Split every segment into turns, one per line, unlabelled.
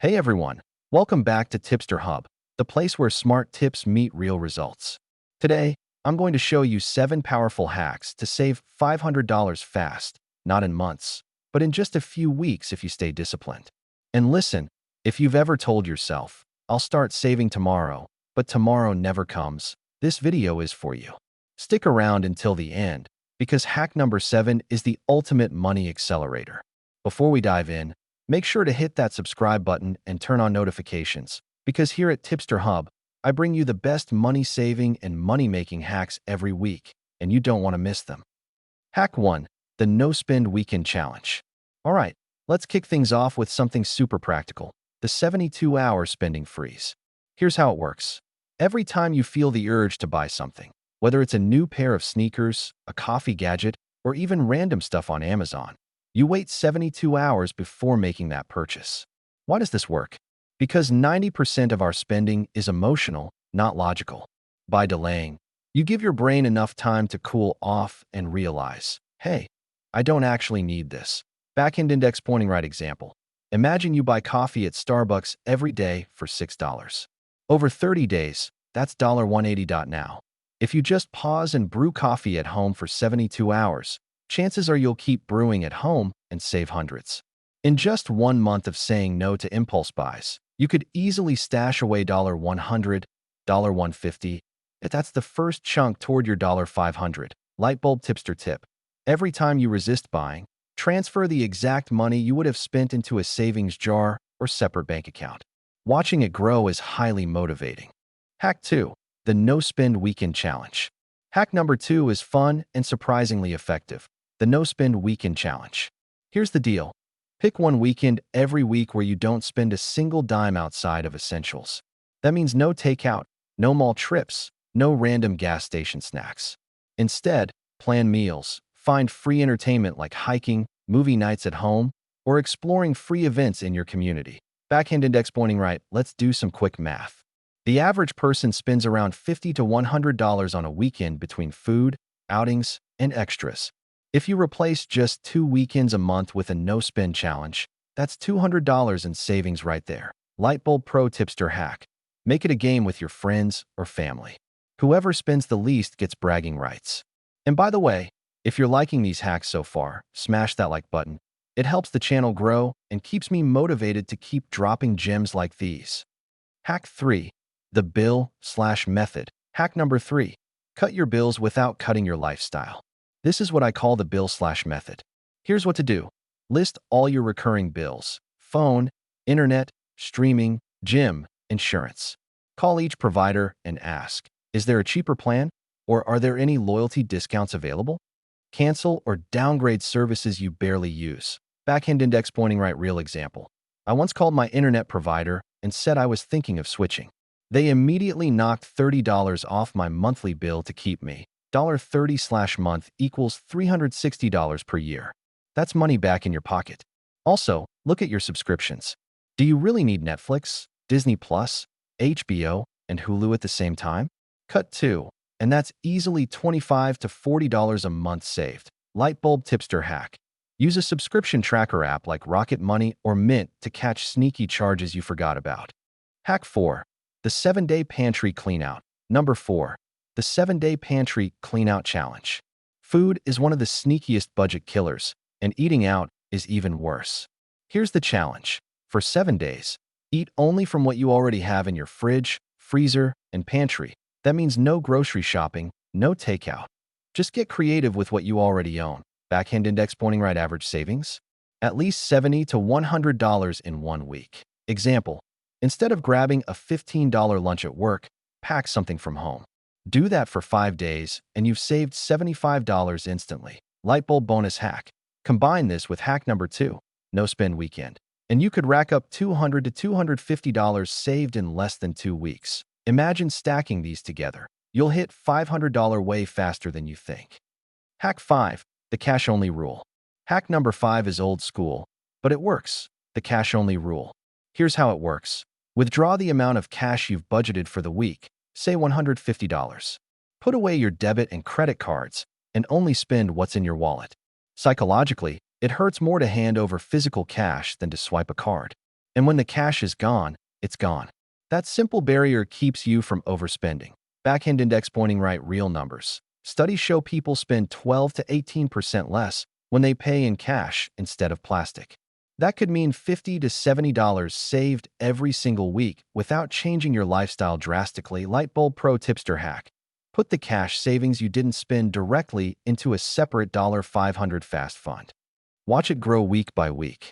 Hey everyone, welcome back to Tipster Hub, the place where smart tips meet real results. Today, I'm going to show you 7 powerful hacks to save $500 fast, not in months, but in just a few weeks if you stay disciplined. And listen, if you've ever told yourself, I'll start saving tomorrow, but tomorrow never comes, this video is for you. Stick around until the end, because hack number 7 is the ultimate money accelerator. Before we dive in, make sure to hit that subscribe button and turn on notifications, because here at Tipster Hub, I bring you the best money-saving and money-making hacks every week, and you don't want to miss them. Hack 1. The No-Spend Weekend Challenge. All right, let's kick things off with something super practical, the 72-hour spending freeze. Here's how it works. Every time you feel the urge to buy something, whether it's a new pair of sneakers, a coffee gadget, or even random stuff on Amazon, you wait 72 hours before making that purchase. Why does this work? Because 90% of our spending is emotional, not logical. By delaying, you give your brain enough time to cool off and realize, hey, I don't actually need this. Back-end index pointing right example. Imagine you buy coffee at Starbucks every day for $6. Over 30 days, that's $180 now. If you just pause and brew coffee at home for 72 hours, chances are you'll keep brewing at home and save hundreds. In just 1 month of saying no to impulse buys, you could easily stash away $100, $150. That's the first chunk toward your $500. Lightbulb tipster tip. Every time you resist buying, transfer the exact money you would have spent into a savings jar or separate bank account. Watching it grow is highly motivating. Hack 2. The No-Spend Weekend Challenge. Hack number 2 is fun and surprisingly effective. The No-Spend Weekend Challenge. Here's the deal. Pick one weekend every week where you don't spend a single dime outside of essentials. That means no takeout, no mall trips, no random gas station snacks. Instead, plan meals, find free entertainment like hiking, movie nights at home, or exploring free events in your community. Backhand index pointing right, let's do some quick math. The average person spends around $50 to $100 on a weekend between food, outings, and extras. If you replace just 2 weekends a month with a no-spend challenge, that's $200 in savings right there. Lightbulb Pro Tipster Hack. Make it a game with your friends or family. Whoever spends the least gets bragging rights. And by the way, if you're liking these hacks so far, smash that like button. It helps the channel grow and keeps me motivated to keep dropping gems like these. Hack 3. The bill/method. Hack number 3. Cut your bills without cutting your lifestyle. This is what I call the bill/method. Here's what to do. List all your recurring bills: phone, internet, streaming, gym, insurance. Call each provider and ask, is there a cheaper plan? Or are there any loyalty discounts available? Cancel or downgrade services you barely use. Backhand index pointing right real example. I once called my internet provider and said I was thinking of switching. They immediately knocked $30 off my monthly bill to keep me. $30/month equals $360 per year. That's money back in your pocket. Also, look at your subscriptions. Do you really need Netflix, Disney Plus, HBO, and Hulu at the same time? Cut 2, and that's easily $25 to $40 a month saved. Lightbulb Tipster Hack. Use a subscription tracker app like Rocket Money or Mint to catch sneaky charges you forgot about. Hack 4. The 7-Day Pantry Cleanout. Number 4. The 7-Day Pantry Cleanout Challenge. Food is one of the sneakiest budget killers, and eating out is even worse. Here's the challenge. For 7 days, eat only from what you already have in your fridge, freezer, and pantry. That means no grocery shopping, no takeout. Just get creative with what you already own. Backhand index pointing right average savings? At least $70 to $100 in 1 week. Example. Instead of grabbing a $15 lunch at work, pack something from home. Do that for 5 days, and you've saved $75 instantly. Lightbulb bonus hack. Combine this with hack number 2, no-spend weekend, and you could rack up $200 to $250 saved in less than 2 weeks. Imagine stacking these together. You'll hit $500 way faster than you think. Hack 5. The cash-only rule. Hack number 5 is old school, but it works. The cash-only rule. Here's how it works. Withdraw the amount of cash you've budgeted for the week, say $150. Put away your debit and credit cards and only spend what's in your wallet. Psychologically, it hurts more to hand over physical cash than to swipe a card. And when the cash is gone, it's gone. That simple barrier keeps you from overspending. Backhand index pointing right real numbers. Studies show people spend 12 to 18% less when they pay in cash instead of plastic. That could mean $50 to $70 saved every single week without changing your lifestyle drastically. Lightbulb Pro Tipster hack. Put the cash savings you didn't spend directly into a separate $500 fast fund. Watch it grow week by week.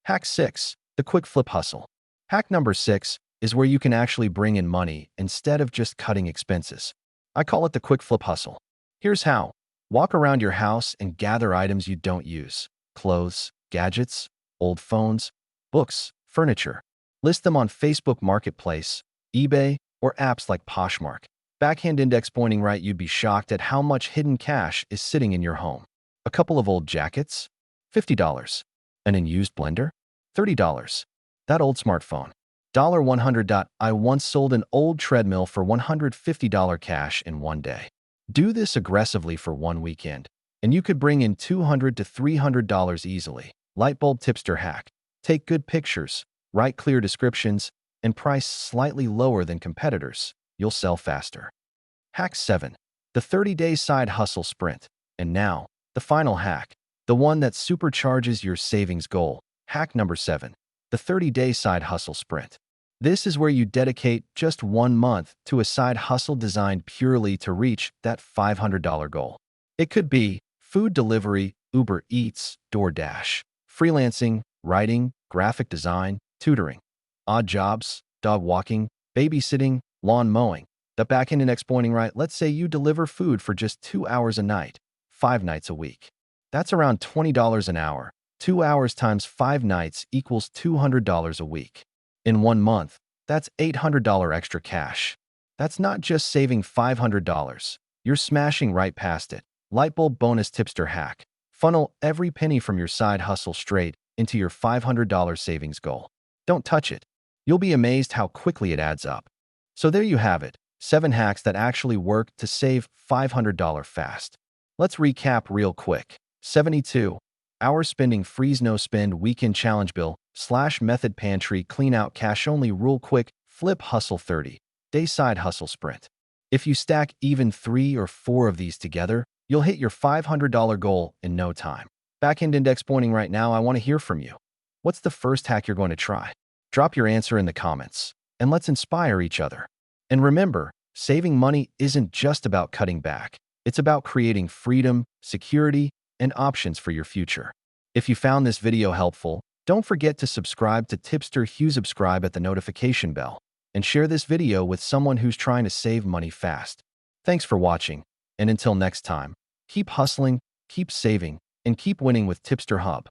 Hack 6. The quick flip hustle. Hack number 6 is where you can actually bring in money instead of just cutting expenses. I call it the quick flip hustle. Here's how. Walk around your house and gather items you don't use. Clothes, gadgets, old phones, books, furniture. List them on Facebook Marketplace, eBay, or apps like Poshmark. Backhand index pointing right, you'd be shocked at how much hidden cash is sitting in your home. A couple of old jackets? $50. An unused blender? $30. That old smartphone? $100. I once sold an old treadmill for $150 cash in one day. Do this aggressively for one weekend, and you could bring in $200 to $300 easily. Lightbulb Tipster hack. Take good pictures, write clear descriptions, and price slightly lower than competitors. You'll sell faster. Hack 7. The 30-day side hustle sprint. And now, the final hack, the one that supercharges your savings goal. Hack number 7. The 30-day side hustle sprint. This is where you dedicate just 1 month to a side hustle designed purely to reach that $500 goal. It could be food delivery, Uber Eats, DoorDash, freelancing, writing, graphic design, tutoring, odd jobs, dog walking, babysitting, lawn mowing. The backend index pointing right, let's say you deliver food for just 2 hours a night, 5 nights a week. That's around $20 an hour. 2 hours times 5 nights equals $200 a week. In 1 month, that's $800 extra cash. That's not just saving $500. You're smashing right past it. Lightbulb bonus tipster hack. Funnel every penny from your side hustle straight into your $500 savings goal. Don't touch it. You'll be amazed how quickly it adds up. So there you have it, 7 hacks that actually work to save $500 fast. Let's recap real quick. 72. Hour spending freeze no spend weekend challenge bill / method pantry clean out cash only rule quick flip hustle 30. Day side hustle sprint. If you stack even 3 or 4 of these together, you'll hit your $500 goal in no time. Backend index pointing right now, I want to hear from you. What's the first hack you're going to try? Drop your answer in the comments, and let's inspire each other. And remember, saving money isn't just about cutting back. It's about creating freedom, security, and options for your future. If you found this video helpful, don't forget to subscribe to Tipster. Subscribe at the notification bell, and share this video with someone who's trying to save money fast. Thanks for watching, and until next time, keep hustling, keep saving, and keep winning with Tipster Hub.